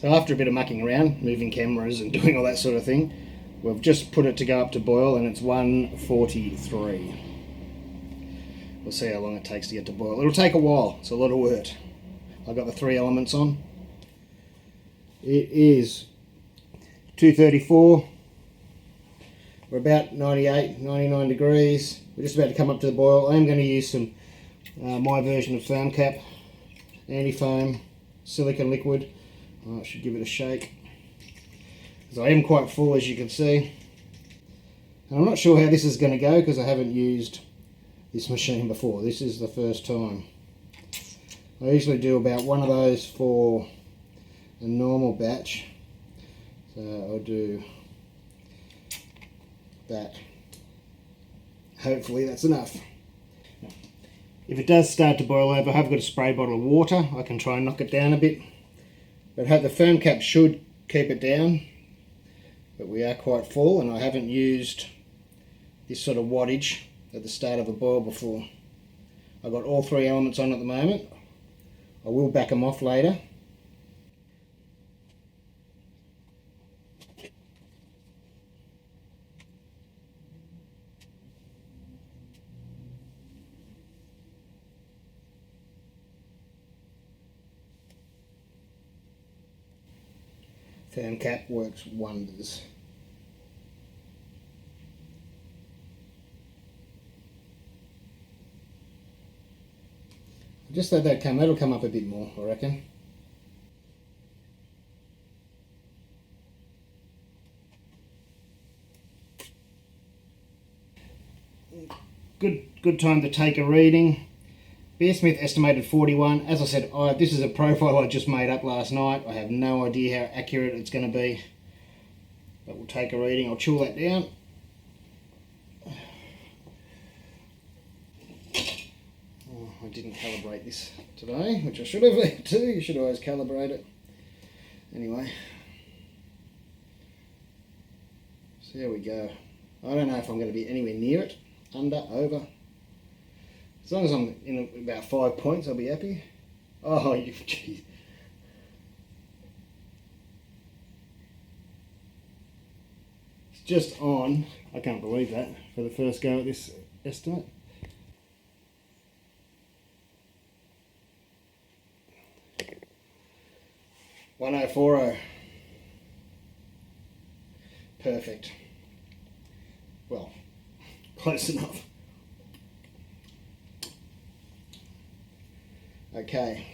So after a bit of mucking around, moving cameras and doing all that sort of thing, we've just put it to go up to boil and it's 143. We'll see how long it takes to get to boil. It'll take a while, it's a lot of work. I've got the 3 elements on. It is 234. We're about 98, 99 degrees. We're just about to come up to the boil. I am going to use some my version of foam cap, anti-foam, silicone liquid. I should give it a shake. Because I am quite full, as you can see. And I'm not sure how this is going to go because I haven't used this machine before. This is the first time. I usually do about one of those for a normal batch. So I'll do that. Hopefully that's enough. If it does start to boil over, I have got a spray bottle of water. I can try and knock it down a bit. But the foam cap should keep it down. But we are quite full and I haven't used this sort of wattage at the start of a boil before. I've got all 3 elements on at the moment. I will back them off later. Foam cap works wonders. Just let that come, that'll come up a bit more, I reckon. Good time to take a reading. Beer Smith estimated 41. As I said, this is a profile I just made up last night. I have no idea how accurate it's going to be. But we'll take a reading. I'll chill that down. Oh, I didn't calibrate this today, which I should have too. You should always calibrate it. Anyway. So there we go. I don't know if I'm going to be anywhere near it. Under, over. As long as I'm in about 5 points, I'll be happy. Oh, you jeez. It's just on. I can't believe that for the first go at this estimate. $1040. Perfect. Well, close enough. Okay,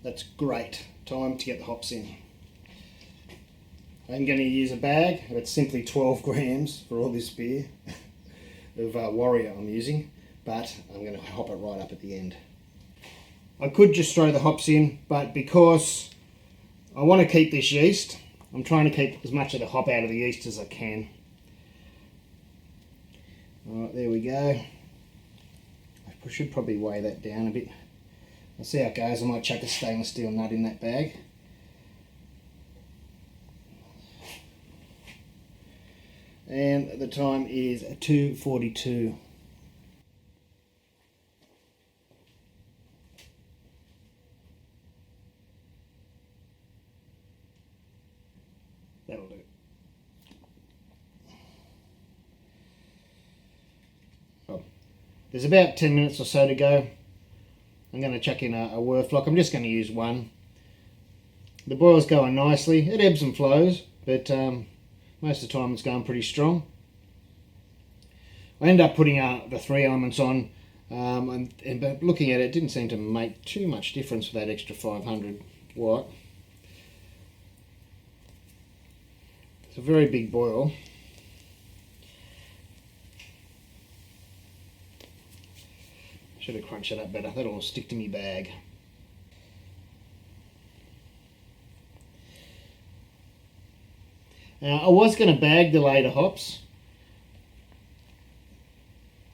that's great. Time to get the hops in. I'm going to use a bag, and it's simply 12 grams for all this beer of Warrior I'm using, but I'm going to hop it right up at the end. I could just throw the hops in, but because I want to keep this yeast, I'm trying to keep as much of the hop out of the yeast as I can. Alright, there we go. I should probably weigh that down a bit. I'll see how it goes. I might chuck a stainless steel nut in that bag. And the time is 2:42. That'll do. There's about 10 minutes or so to go. I'm going to chuck in a Werflock. I'm just going to use one. The boil's going nicely. It ebbs and flows, but most of the time it's going pretty strong. I ended up putting the 3 elements on, but looking at it, it didn't seem to make too much difference for that extra 500 watt. It's a very big boil. Should have crunched it up better. That'll all stick to my bag. Now, I was going to bag the later hops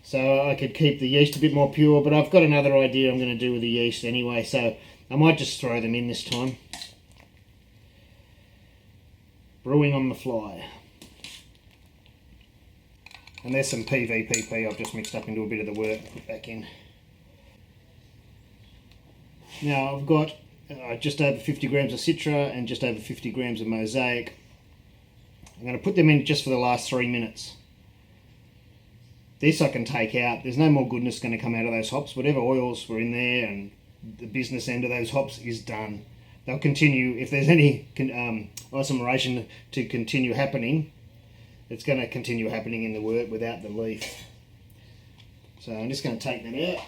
so I could keep the yeast a bit more pure, but I've got another idea I'm going to do with the yeast anyway, so I might just throw them in this time. Brewing on the fly. And there's some PVPP I've just mixed up into a bit of the work, put back in. Now I've got just over 50 grams of Citra and just over 50 grams of Mosaic. I'm going to put them in just for the last 3 minutes. This I can take out. There's no more goodness going to come out of those hops. Whatever oils were in there and the business end of those hops is done. They'll continue, if there's any isomerization to continue happening, it's going to continue happening in the wort without the leaf. So I'm just going to take that out.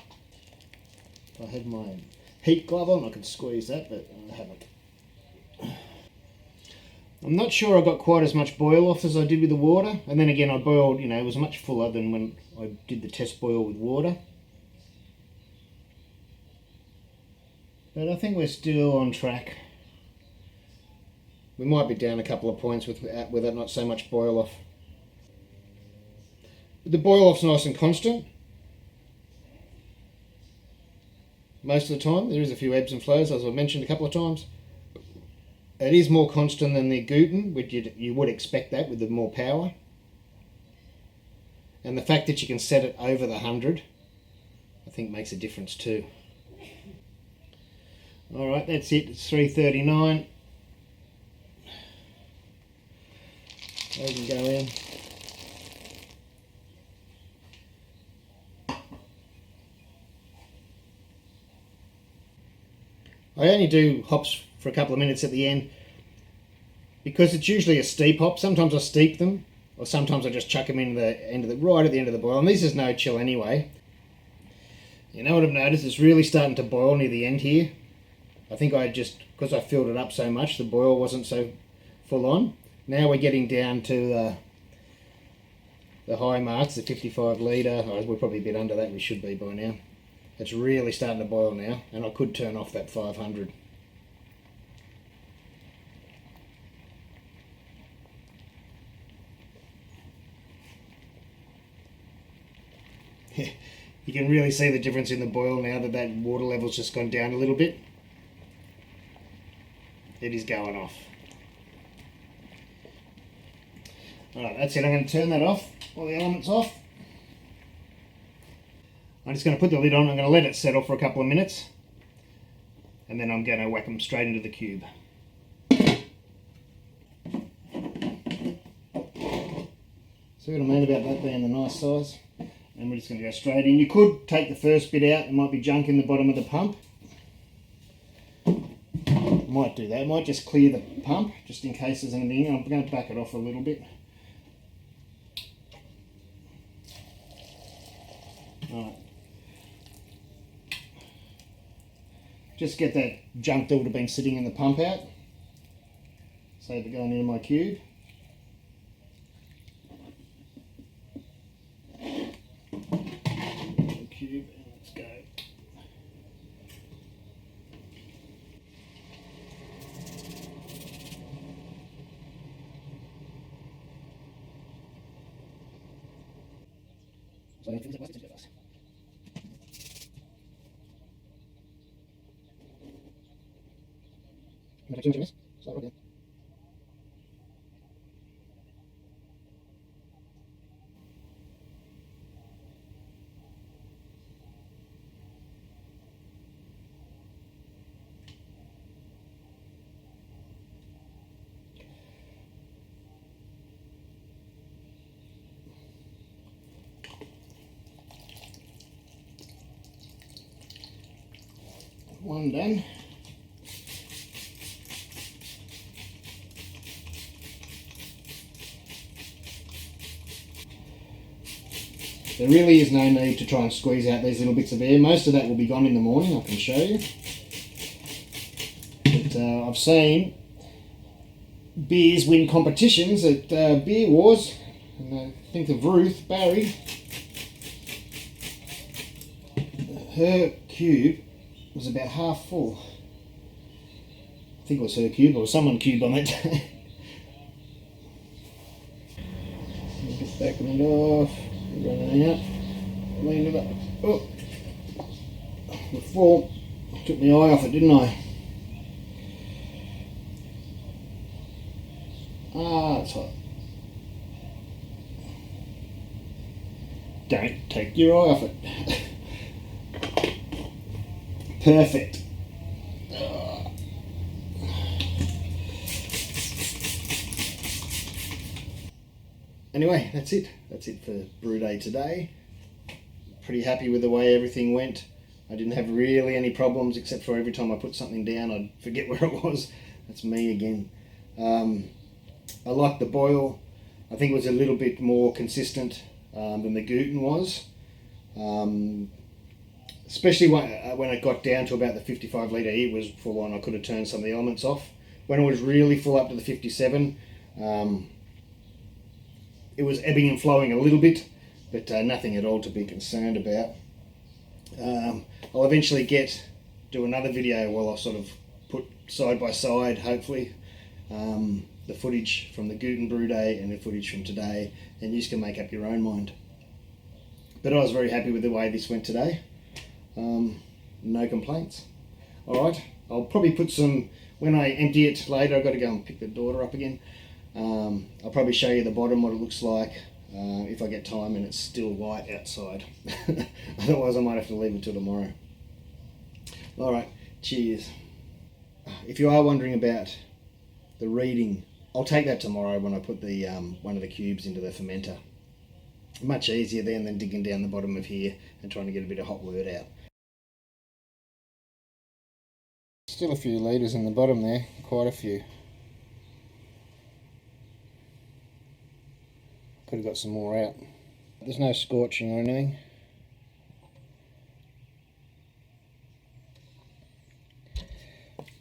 If I had my heat glove on, I could squeeze that, but I haven't. I'm not sure I got quite as much boil off as I did with the water. And then again, I boiled, you know, it was much fuller than when I did the test boil with water. But I think we're still on track. We might be down a couple of points with it not so much boil off. But the boil off's nice and constant. Most of the time. There is a few ebbs and flows, as I mentioned a couple of times. It is more constant than the gluten, which you would expect that with the more power. And the fact that you can set it over the 100, I think makes a difference too. Alright, that's it. It's 3:39. I can go in. I only do hops for a couple of minutes at the end because it's usually a steep hop. Sometimes I steep them, or sometimes I just chuck them in right at the end of the boil. And this is no chill anyway. You know what I've noticed? It's really starting to boil near the end here. I think because I filled it up so much, the boil wasn't so full on. Now we're getting down to the high marks, the 55 litre. Oh, we're probably a bit under that, we should be by now. It's really starting to boil now, and I could turn off that 500. You can really see the difference in the boil now that water level's just gone down a little bit. It is going off. Alright, that's it. I'm going to turn that off, all the elements off. I'm just going to put the lid on. I'm going to let it settle for a couple of minutes, and then I'm going to whack them straight into the cube. See what I mean about that being the nice size? And we're just going to go straight in. You could take the first bit out. There might be junk in the bottom of the pump. Might do that. Might just clear the pump just in case there's anything. I'm going to back it off a little bit. Alright. Just get that junk that would have been sitting in the pump out. Save it going into my cube. Cube, and let's go. So I think it's fast. So okay. One done. There really is no need to try and squeeze out these little bits of air. Most of that will be gone in the morning, I can show you. But I've seen beers win competitions at Beer Wars. And I think of Ruth Barry. Her cube was about half full. I think it was her cube or someone cube on that day. Get back it off. Running out. Lean it up. Oh, before took my eye off it, didn't I? Ah, that's hot. Don't take your eye off it. Perfect. Anyway, that's it. That's it for brew day today. Pretty happy with the way everything went. I didn't have really any problems, except for every time I put something down, I'd forget where it was. That's me again. I like the boil. I think it was a little bit more consistent than the gluten was. Especially when it got down to about the 55 litre, it was full on. I could have turned some of the elements off. When it was really full up to the 57, it was ebbing and flowing a little bit, but nothing at all to be concerned about. I'll eventually do another video where I'll sort of put side by side, hopefully, the footage from the gluten brew day and the footage from today, and you can make up your own mind. But I was very happy with the way this went today. No complaints. Alright, I'll probably put some, when I empty it later, I've got to go and pick the daughter up again. I'll probably show you the bottom, what it looks like, if I get time and it's still light outside. Otherwise I might have to leave it till tomorrow. Alright, cheers. If you are wondering about the reading, I'll take that tomorrow when I put the one of the cubes into the fermenter. Much easier then than digging down the bottom of here and trying to get a bit of hot wort out. Still a few litres in the bottom there, quite a few. Could have got some more out. There's no scorching or anything.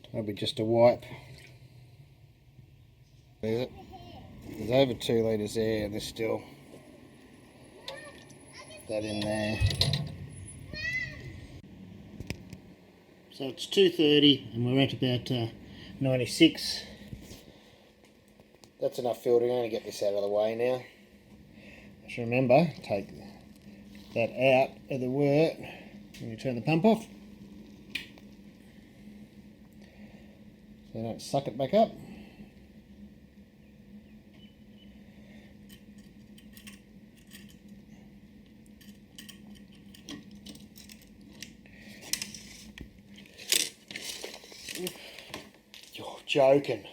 That'll be just a wipe. There's it. There's over 2 litres there, there's still that in there. So it's 2:30 and we're at about 96. That's enough filtering. I'm going to get this out of the way now. Just remember, take that out of the wort when you turn the pump off, so you don't suck it back up. You're joking.